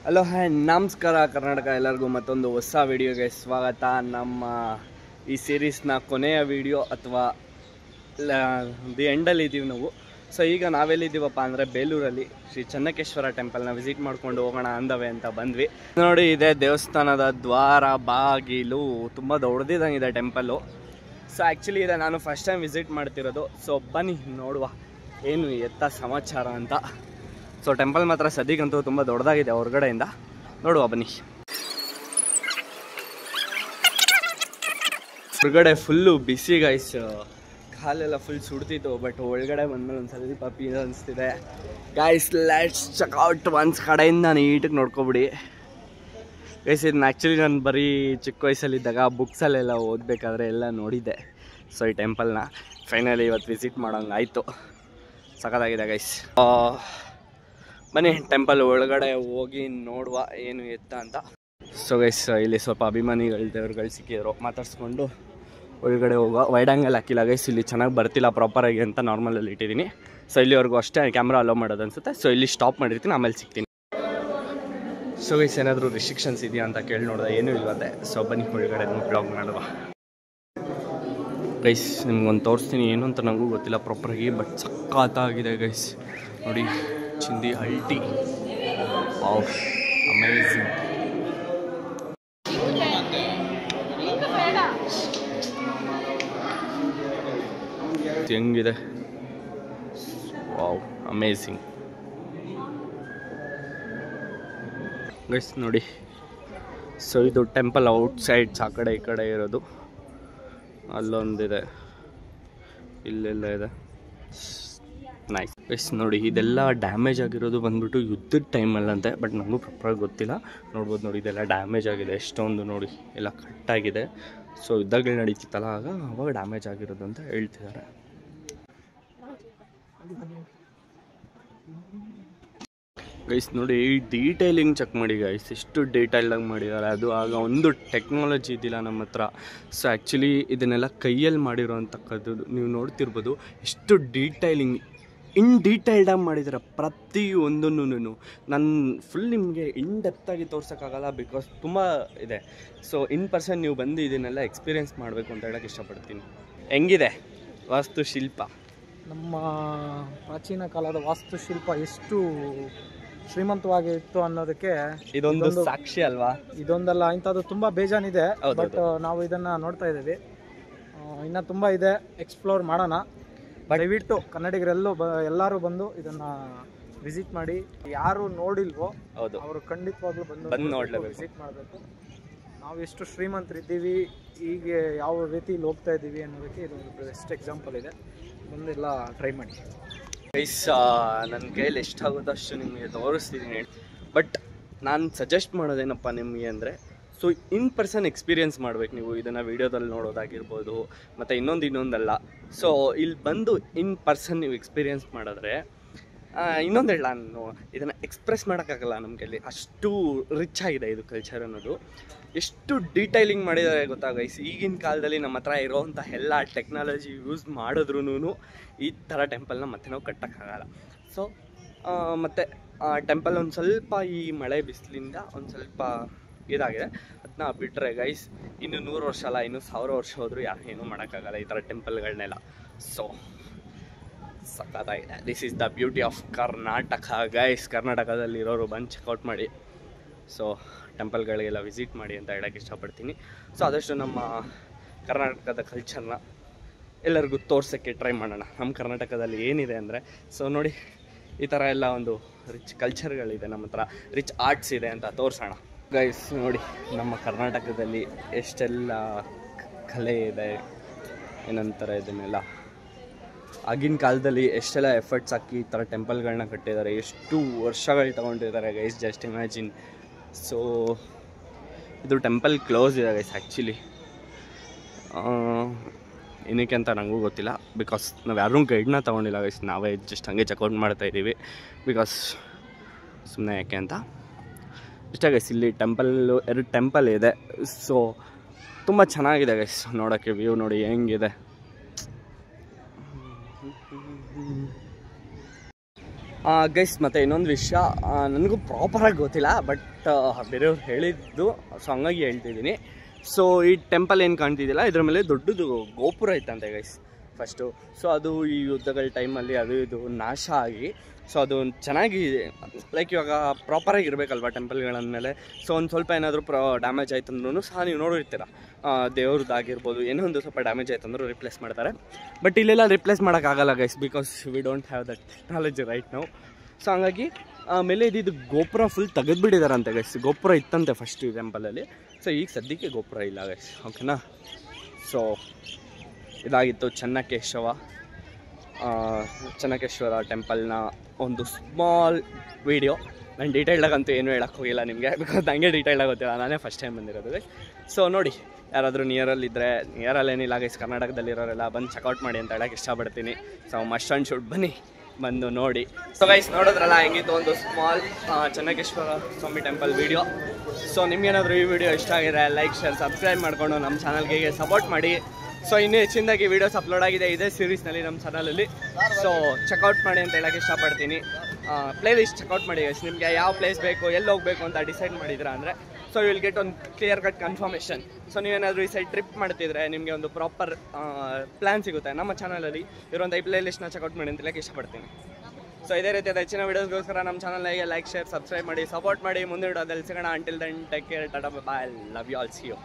Hello hi ನಮಸ್ಕಾರ ಕರ್ನಾಟಕ, ಎಲ್ಲರಿಗೂ ಮತ್ತೊಂದು ಹೊಸ ವಿಡಿಯೋಗೆ ಸ್ವಾಗತ. ನಮ್ಮ ಈ ಸೀರೀಸ್ನ ಕೊನೆಯ ವಿಡಿಯೋ ಅಥವಾ ದಿ ಎಂಡಲ್ಲಿ ಇದ್ದೀವಿ ನಾವು. ಸೊ ಈಗ ನಾವೆಲ್ಲಿದ್ದೀವಪ್ಪ ಅಂದರೆ ಬೇಲೂರಲ್ಲಿ ಶ್ರೀ ಚೆನ್ನಕೇಶ್ವರ ಟೆಂಪಲ್ನ ವಿಸಿಟ್ ಮಾಡ್ಕೊಂಡು ಹೋಗೋಣ ಅಂದವೆ ಅಂತ ಬಂದ್ವಿ. ನೋಡಿ, ಇದೆ ದೇವಸ್ಥಾನದ ದ್ವಾರ ಬಾಗಿಲು, ತುಂಬ ದೊಡ್ಡದಿದಂಗಿದೆ ಟೆಂಪಲ್ಲು. ಸೊ ಆ್ಯಕ್ಚುಲಿ ಇದೆ ನಾನು ಫಸ್ಟ್ ಟೈಮ್ ವಿಸಿಟ್ ಮಾಡ್ತಿರೋದು. ಸೊ ಬನ್ನಿ ನೋಡುವ ಏನು ಎತ್ತ ಸಮಾಚಾರ ಅಂತ. ಸೊ ಟೆಂಪಲ್ ಮಾತ್ರ ಸದ್ಯಕ್ಕಂತೂ ತುಂಬ ದೊಡ್ಡದಾಗಿದೆ, ಹೊರಗಡೆಯಿಂದ ನೋಡುವ ಬನ್ನಿ. ಹೊರಗಡೆ ಫುಲ್ಲು ಬಿಸಿ ಗೈಸ್, ಕಾಲೆಲ್ಲ ಫುಲ್ ಸುಡ್ತಿತ್ತು. ಬಟ್ ಒಳಗಡೆ ಬಂದ್ಮೇಲೆ ಒಂದು ಸ್ವಲ್ಪ ಪೀಸ್ ಅನಿಸ್ತಿದೆ guys. Let's check out once. ಕಡೆಯಿಂದ ನೀಟಾಗಿ ನೋಡ್ಕೊಬಿಡಿ ಗೈಸ್. ಇದನ್ನ ಆ್ಯಕ್ಚುಲಿ ನಾನು ಬರೀ ಚಿಕ್ಕ ವಯಸ್ಸಲ್ಲಿದ್ದಾಗ ಬುಕ್ಸಲ್ಲೆಲ್ಲ ಓದಬೇಕಾದ್ರೆ ಎಲ್ಲ ನೋಡಿದ್ದೆ. ಸೊ ಈ ಟೆಂಪಲ್ನ ಫೈನಲಿ ಇವತ್ತು ವಿಸಿಟ್ ಮಾಡೋಂಗಾಯಿತು. ಸಖತ್ತಾಗಿದೆ ಗೈಸ್. ಬನ್ನಿ ಟೆಂಪಲ್ ಒಳಗಡೆ ಹೋಗಿ ನೋಡುವ ಏನು ಎತ್ತ ಅಂತ. ಸೊ ಗೈಸ್, ಇಲ್ಲಿ ಸ್ವಲ್ಪ ಅಭಿಮಾನಿಗಳು ದೇವ್ರುಗಳು ಸಿಕ್ಕಿದ್ರು, ಮಾತಾಡ್ಸ್ಕೊಂಡು ಒಳಗಡೆ ಹೋಗುವ. ವೈಡ್ ಆ್ಯಂಗಲ್ ಹಾಕಿಲ್ಲ ಗೈಸ್, ಇಲ್ಲಿ ಚೆನ್ನಾಗಿ ಬರ್ತಿಲ್ಲ ಪ್ರಾಪರಾಗಿ ಅಂತ ನಾರ್ಮಲಲ್ಲಿ ಇಟ್ಟಿದ್ದೀನಿ. ಸೊ ಇಲ್ಲಿವರೆಗೂ ಅಷ್ಟೇ ಕ್ಯಾಮ್ರಾ ಅಲೋ ಮಾಡೋದು ಅನ್ಸುತ್ತೆ. ಸೊ ಇಲ್ಲಿ ಸ್ಟಾಪ್ ಮಾಡಿರ್ತೀನಿ, ಆಮೇಲೆ ಸಿಗ್ತೀನಿ. ಸೊ ಗೈಸ್, ಏನಾದರೂ ರಿಸ್ಟ್ರಿಕ್ಷನ್ಸ್ ಇದೆಯಾ ಅಂತ ಕೇಳಿ ನೋಡಿದೆ, ಏನೂ ಇಲ್ವಂತೆ. ಸೊ ಬನ್ನಿ ಒಳಗಡೆ ಬ್ಲಾಗ್ ಮಾಡುವ ಗೈಸ್. ನಿಮ್ಗೊಂದು ತೋರಿಸ್ತೀನಿ, ಏನು ಅಂತ ನನಗೂ ಗೊತ್ತಿಲ್ಲ ಪ್ರಾಪರಾಗಿ, ಬಟ್ ಸಖತ್ತಾಗಿದೆ ಗೈಸ್. ನೋಡಿ, ಚಿಂದಿ ಹಲ್ಟಿ, ಅಮೇಝಿಂಗ್. ಹೆಂಗಿದೆ, ವಾವ್, ಅಮೇಝಿಂಗ್ ಗೈಸ್. ನೋಡಿ, ಸೊ ಇದು ಟೆಂಪಲ್ ಔಟ್ ಸೈಡ್ಸ್, ಆ ಕಡೆ ಈ ಕಡೆ ಇರೋದು. ಅಲ್ಲೊಂದಿದೆ, ಇಲ್ಲೆಲ್ಲ ಇದೆ. Nice guys. ನೋಡಿ, ಇದೆಲ್ಲ ಡ್ಯಾಮೇಜ್ ಆಗಿರೋದು ಬಂದ್ಬಿಟ್ಟು ಯುದ್ಧದ ಟೈಮಲ್ಲಂತೆ, ಬಟ್ ನನಗೂ ಪ್ರಾಪರಾಗಿ ಗೊತ್ತಿಲ್ಲ. ನೋಡ್ಬೋದು ನೋಡಿ, ಇದೆಲ್ಲ ಡ್ಯಾಮೇಜ್ ಆಗಿದೆ ಎಷ್ಟೊಂದು. ನೋಡಿ, ಎಲ್ಲ ಕಟ್ಟಾಗಿದೆ. ಸೊ ಯುದ್ಧಗಳು ನಡೀತಿತ್ತಲ್ಲ ಅವಾಗ ಡ್ಯಾಮೇಜ್ ಆಗಿರೋದು ಅಂತ ಹೇಳ್ತಿದ್ದಾರೆ ಗೈಸ್. ನೋಡಿ, ಡೀಟೈಲಿಂಗ್ ಚೆಕ್ ಮಾಡಿ ಗೈಸ್, ಎಷ್ಟು ಡೀಟೈಲ್ಡಾಗಿ ಮಾಡಿದ್ದಾರೆ. ಅದು ಆಗ ಒಂದು ಟೆಕ್ನಾಲಜಿ ಇದ್ದಿಲ್ಲ ನಮ್ಮ ಹತ್ರ. ಸೊ ಆ್ಯಕ್ಚುಲಿ ಇದನ್ನೆಲ್ಲ ಕೈಯಲ್ಲಿ ಮಾಡಿರೋಂಥಕ್ಕದ್ದು ನೀವು ನೋಡ್ತಿರ್ಬೋದು. ಎಷ್ಟು ಡೀಟೈಲಿಂಗ್, ಇನ್ ಡೀಟೈಲ್ಡಾಗಿ ಮಾಡಿದ್ದಾರೆ ಪ್ರತಿಯೊಂದನ್ನು. ನಾನು ಫುಲ್ ನಿಮಗೆ ಇನ್ ಡೆಪ್ತಾಗಿ ತೋರ್ಸೋಕ್ಕಾಗಲ್ಲ, ಬಿಕಾಸ್ ತುಂಬ ಇದೆ. ಸೊ ಇನ್ ಪರ್ಸನ್ ನೀವು ಬಂದು ಇದನ್ನೆಲ್ಲ ಎಕ್ಸ್ಪೀರಿಯೆನ್ಸ್ ಮಾಡಬೇಕು ಅಂತ ಹೇಳೋಕ್ಕೆ ಇಷ್ಟಪಡ್ತೀನಿ. ಹೆಂಗಿದೆ ವಾಸ್ತುಶಿಲ್ಪ? ನಮ್ಮ ಪ್ರಾಚೀನ ಕಾಲದ ವಾಸ್ತುಶಿಲ್ಪ ಎಷ್ಟು ಶ್ರೀಮಂತವಾಗಿತ್ತು ಅನ್ನೋದಕ್ಕೆ ಇದೊಂದು ಸಾಕ್ಷಿ ಅಲ್ವಾ? ಇದೊಂದಲ್ಲ, ಇಂಥದ್ದು ತುಂಬ ಬೇಜಾನಿದೆ. ಬಟ್ ನಾವು ಇದನ್ನು ನೋಡ್ತಾ ಇದ್ದೀವಿ, ಇನ್ನು ತುಂಬ ಇದೆ, ಎಕ್ಸ್ಪ್ಲೋರ್ ಮಾಡೋಣ. ದಯವಿಟ್ಟು ಕನ್ನಡಿಗರೆಲ್ಲೂ ಎಲ್ಲರೂ ಬಂದು ಇದನ್ನು ವಿಸಿಟ್ ಮಾಡಿ. ಯಾರು ನೋಡಿಲ್ವೋ ಅವರು ಖಂಡಿತವಾಗ್ಲೂ ಬಂದು ನೋಡಲೇಬೇಕು, ವಿಸಿಟ್ ಮಾಡಬೇಕು. ನಾವು ಎಷ್ಟು ಶ್ರೀಮಂತರಿದ್ದೀವಿ, ಹೀಗೆ ಯಾವ ರೀತಿಲಿ ಹೋಗ್ತಾ ಇದ್ದೀವಿ ಅನ್ನೋದಕ್ಕೆ ಇದೊಂದು ಬೆಸ್ಟ್ ಎಕ್ಸಾಂಪಲ್ ಇದೆ. ಬಂದೆಲ್ಲ ಟ್ರೈ ಮಾಡಿ ಗೈಸ್. ನನ್ನ ಕೈಯಲ್ಲಿ ಎಷ್ಟಾಗುತ್ತೋ ಅಷ್ಟು ನಿಮಗೆ ತೋರಿಸ್ತಿದ್ದೀನಿ. ಬಟ್ ನಾನು ಸಜೆಸ್ಟ್ ಮಾಡೋದೇನಪ್ಪ ನಿಮಗೆ ಅಂದರೆ, ಸೊ ಇನ್ ಪರ್ಸನ್ ಎಕ್ಸ್ಪೀರಿಯೆನ್ಸ್ ಮಾಡಬೇಕು ನೀವು. ಇದನ್ನು ವೀಡಿಯೋದಲ್ಲಿ ನೋಡೋದಾಗಿರ್ಬೋದು, ಮತ್ತು ಇನ್ನೊಂದಲ್ಲ. ಸೊ ಇಲ್ಲಿ ಬಂದು ಇನ್ ಪರ್ಸನ್ ನೀವು ಎಕ್ಸ್ಪೀರಿಯೆನ್ಸ್ ಮಾಡಿದ್ರೆ, ಇನ್ನೊಂದು ಹೇಳ, ನಾನು ಇದನ್ನು ಎಕ್ಸ್ಪ್ರೆಸ್ ಮಾಡೋಕ್ಕಾಗಲ್ಲ ನಮ್ಮ ಕೈಲಿ, ಅಷ್ಟು ರಿಚ್ ಆಗಿದೆ ಇದು ಕಲ್ಚರ್ ಅನ್ನೋದು. ಎಷ್ಟು ಡೀಟೈಲಿಂಗ್ ಮಾಡಿದ್ದಾರೆ ಗೊತ್ತಾ ಗೈಸ್. ಈಗಿನ ಕಾಲದಲ್ಲಿ ನಮ್ಮ ಹತ್ರ ಇರೋವಂಥ ಎಲ್ಲ ಟೆಕ್ನಾಲಜಿ ಯೂಸ್ ಮಾಡಿದ್ರೂ ಈ ಥರ ಟೆಂಪಲ್ನ ಮತ್ತೆ ನಾವು ಕಟ್ಟೋಕ್ಕಾಗಲ್ಲ. ಸೊ ಮತ್ತು ಟೆಂಪಲ್ ಒಂದು ಸ್ವಲ್ಪ ಈ ಮಳೆ ಬಿಸಿಲಿಂದ ಒಂದು ಸ್ವಲ್ಪ ಇದಾಗಿದೆ. ಅದನ್ನ ಬಿಟ್ಟರೆ ಗೈಸ್, ಇನ್ನು 100 ವರ್ಷ ಅಲ್ಲ, ಇನ್ನು 1000 ವರ್ಷ ಹೋದರೂ ಏನೂ ಮಾಡೋಕ್ಕಾಗಲ್ಲ ಈ ಥರ ಟೆಂಪಲ್ಗಳನ್ನೆಲ್ಲ. ಸೊ ಸಖತ್ತಾಗಿದೆ. This is the beauty of Karnataka guys. ಕರ್ನಾಟಕದಲ್ಲಿರೋರು ಬಂದು ಚೆಕ್ಔಟ್ ಮಾಡಿ. ಸೊ ಟೆಂಪಲ್ಗಳಿಗೆಲ್ಲ ವಿಸಿಟ್ ಮಾಡಿ ಅಂತ ಹೇಳೋಕ್ಕೆ ಇಷ್ಟಪಡ್ತೀನಿ. ಸೊ ಆದಷ್ಟು ನಮ್ಮ ಕರ್ನಾಟಕದ ಕಲ್ಚರ್ನ ಎಲ್ಲರಿಗೂ ತೋರ್ಸೋಕ್ಕೆ ಟ್ರೈ ಮಾಡೋಣ. ನಮ್ಮ ಕರ್ನಾಟಕದಲ್ಲಿ ಏನಿದೆ ಅಂದರೆ, ಸೊ ನೋಡಿ, ಈ ಥರ ಎಲ್ಲ ಒಂದು ರಿಚ್ ಕಲ್ಚರ್ಗಳಿದೆ ನಮ್ಮ ಹತ್ರ, ರಿಚ್ ಆರ್ಟ್ಸ್ ಇದೆ ಅಂತ ತೋರಿಸೋಣ ಗೈಸ್. ನೋಡಿ, ನಮ್ಮ ಕರ್ನಾಟಕದಲ್ಲಿ ಎಷ್ಟೆಲ್ಲ ಕಲೆ ಇದೆ, ಏನಂತಾರೆ ಇದನ್ನೆಲ್ಲ, ಆಗಿನ ಕಾಲದಲ್ಲಿ ಎಷ್ಟೆಲ್ಲ ಎಫರ್ಟ್ಸ್ ಹಾಕಿ ಈ ಥರ ಟೆಂಪಲ್ಗಳನ್ನ ಕಟ್ಟಿದ್ದಾರೆ, ಎಷ್ಟು ವರ್ಷಗಳು ತೊಗೊಂಡಿದ್ದಾರೆ ಗೈಸ್, ಜಸ್ಟ್ ಇಮ್ಯಾಜಿನ್. ಸೊ ಇದು ಟೆಂಪಲ್ ಕ್ಲೋಸ್ ಇದೆ ಗೈಸ್ ಆ್ಯಕ್ಚುಲಿ. ಏನಕ್ಕೆ ಅಂತ ನನಗೂ ಗೊತ್ತಿಲ್ಲ, ಬಿಕಾಸ್ ನಾವು ಯಾರೂ ಗೈಡ್ನ ತೊಗೊಂಡಿಲ್ಲ ಗೈಸ್, ನಾವೇ ಜಸ್ಟ್ ಹಾಗೆ ಚೆಕ್ಔಟ್ ಮಾಡ್ತಾಯಿದ್ದೀವಿ. ಬಿಕಾಸ್ ಸುಮ್ಮನೆ ಯಾಕೆ ಅಂತ ಇಷ್ಟ ಗೈಸ್. ಇಲ್ಲಿ ಎರಡು ಟೆಂಪಲ್ ಇದೆ. ಸೊ ತುಂಬ ಚೆನ್ನಾಗಿದೆ ಗೈಸ್ ನೋಡೋಕ್ಕೆ. ವ್ಯೂ ನೋಡಿ ಹೆಂಗಿದೆ. ಗೈಸ್ ಮತ್ತು ಇನ್ನೊಂದು ವಿಷಯ ನನಗೂ ಪ್ರಾಪರಾಗಿ ಗೊತ್ತಿಲ್ಲ, ಬಟ್ ಬೇರೆಯವ್ರು ಹೇಳಿದ್ದು, ಸೊ ಹಂಗಾಗಿ ಹೇಳ್ತಿದ್ದೀನಿ. ಸೊ ಈ ಟೆಂಪಲ್ ಏನು ಕಾಣ್ತಿದ್ದಿಲ್ಲ, ಇದ್ರ ಮೇಲೆ ದೊಡ್ಡದು ಗೋಪುರ ಇತ್ತಂತೆ ಗೈಸ್ ಫಸ್ಟು. ಸೊ ಅದು ಈ ಯುದ್ಧಗಳ ಟೈಮಲ್ಲಿ ಅದು ಇದು ನಾಶ ಆಗಿ, ಸೊ ಅದು ಚೆನ್ನಾಗಿ ಲೈಕ್ ಇವಾಗ ಪ್ರಾಪರಾಗಿ ಇರಬೇಕಲ್ವ ಟೆಂಪಲ್ಗಳಂದಮೇಲೆ. ಸೊ ಒಂದು ಸ್ವಲ್ಪ ಏನಾದರೂ ಡ್ಯಾಮೇಜ್ ಆಯ್ತು ಅಂದ್ರೂ ಸಹ ನೀವು ನೋಡಿರ್ತೀರ, ದೇವ್ರದ್ದಾಗಿರ್ಬೋದು ಏನೋ ಒಂದು ಸ್ವಲ್ಪ ಡ್ಯಾಮೇಜ್ ಆಯ್ತು ಅಂದರೂ ರಿಪ್ಲೇಸ್ ಮಾಡ್ತಾರೆ. ಬಟ್ ಇಲ್ಲೆಲ್ಲ ರಿಪ್ಲೇಸ್ ಮಾಡೋಕ್ಕಾಗಲ್ಲ guys, because we don't have that technology right ನಾವು. ಸೊ ಹಂಗಾಗಿ ಆಮೇಲೆ ಇದು ಗೋಪುರ ಫುಲ್ ತೆಗೆದುಬಿಟ್ಟಿದಾರಂತೆ ಗೈಸ್. ಗೋಪುರ ಇತ್ತಂತೆ ಫಸ್ಟ್ ಈ ಟೆಂಪಲಲ್ಲಿ. ಸೊ ಈಗ ಸದ್ಯಕ್ಕೆ ಗೋಪುರ ಇಲ್ಲ ಗೈಸ್, ಓಕೆನಾ. ಸೊ ಇದಾಗಿತ್ತು ಚೆನ್ನಕೇಶ್ವರ ಟೆಂಪಲ್ನ ಒಂದು ಸ್ಮಾಲ್ ವೀಡಿಯೋ. ನಾನು ಡೀಟೇಲ್ಡಾಗಂತೂ ಏನೂ ಹೇಳಕ್ಕೆ ಹೋಗಿಲ್ಲ ನಿಮಗೆ, ಬಿಕಾಸ್ ನನಗೆ ಡೀಟೇಲ್ಡಾಗಿ ಗೊತ್ತಿಲ್ಲ, ನಾನೇ ಫಸ್ಟ್ ಟೈಮ್ ಬಂದಿರೋದು. ಸೊ ನೋಡಿ, ಯಾರಾದರೂ ನಿಯರಲ್ಲಿದ್ದರೆ, ನಿಯರಲ್ಲೇನಿಲ್ಲ ಗೈಸ್, ಕರ್ನಾಟಕದಲ್ಲಿರೋರೆಲ್ಲ ಬಂದು ಚೆಕ್ಔಟ್ ಮಾಡಿ ಅಂತ ಹೇಳಕ್ಕೆ ಇಷ್ಟಪಡ್ತೀನಿ. ಸೊ ಮಸ್ಟ್ ಆ್ಯಂಡ್ ಶುಡ್ ಬನ್ನಿ, ಬಂದು ನೋಡಿ. ಸೊ ಗೈಸ್ ನೋಡಿದ್ರಲ್ಲ, ಹೆಂಗಿತ್ತು ಒಂದು ಸ್ಮಾಲ್ ಚೆನ್ನಕೇಶ್ವರ ಸ್ವಾಮಿ ಟೆಂಪಲ್ ವೀಡಿಯೋ. ಸೊ ನಿಮ್ಗೇನಾದರೂ ಈ ವಿಡಿಯೋ ಇಷ್ಟ ಆಗಿದೆ, ಲೈಕ್ ಶೇರ್ ಸಬ್ಸ್ಕ್ರೈಬ್ ಮಾಡಿಕೊಂಡು ನಮ್ಮ ಚಾನಲ್ಗೆ ಸಪೋರ್ಟ್ ಮಾಡಿ. ಸೊ ಇನ್ನೂ ಹೆಚ್ಚಿನದಾಗಿ ವೀಡಿಯೋಸ್ ಅಪ್ಲೋಡ್ ಆಗಿದೆ ಇದೇ ಸೀರೀಸ್ನಲ್ಲಿ ನಮ್ಮ ಚಾನಲಲ್ಲಿ. ಸೊ ಚೆಕ್ಔಟ್ ಮಾಡಿ ಅಂತ ಹೇಳೋಕ್ಕೆ ಇಷ್ಟಪಡ್ತೀನಿ. ಪ್ಲೇ ಲಿಸ್ಟ್ ಚೆಕ್ಔಟ್ ಮಾಡಿ ಗೈಸ್. ನಿಮಗೆ ಯಾವ ಪ್ಲೇಸ್ ಬೇಕು, ಎಲ್ಲಿ ಹೋಗಬೇಕು ಅಂತ ಡಿಸೈಡ್ ಮಾಡಿದ್ದೀರಾ ಅಂದರೆ, ಸೊ ಯು ವಿಲ್ ಗೆಟ್ ಒಂದು ಕ್ಲಿಯರ್ ಕಟ್ ಕನ್ಫರ್ಮೇಷನ್. ಸೊ ನೀವೇನಾದರೂ ಈ ಸೈಡ್ ಟ್ರಿಪ್ ಮಾಡ್ತಿದ್ರೆ ನಿಮಗೆ ಒಂದು ಪ್ರಾಪರ್ ಪ್ಲ್ಯಾನ್ ಸಿಗುತ್ತೆ. ನಮ್ಮ ಚಾನಲಲ್ಲಿ ಇರುವಂಥ ಈ ಪ್ಲೇ ಲಿಸ್ಟ್ನ ಚೆಕ್ಔಟ್ ಮಾಡಿ ಅಂತ ಹೇಳೋಕ್ಕೆ ಇಷ್ಟಪಡ್ತೀನಿ. ಸೊ ಇದೇ ರೀತಿಯಾದ ಹೆಚ್ಚಿನ ವೀಡಿಯೋಸ್ಗೋಸ್ಕರ ನಮ್ಮ ಚಾನಲ್ಗೆ ಲೈಕ್ ಶೇರ್ ಸಬ್ಸ್ಕ್ರೈಬ್ ಮಾಡಿ, ಸಪೋರ್ಟ್ ಮಾಡಿ. ಮುಂದೆ ವಿಡಿಯೋದಲ್ಲಿ ಸಿಗೋಣ. Until then take care, tata bye, love you all, see you.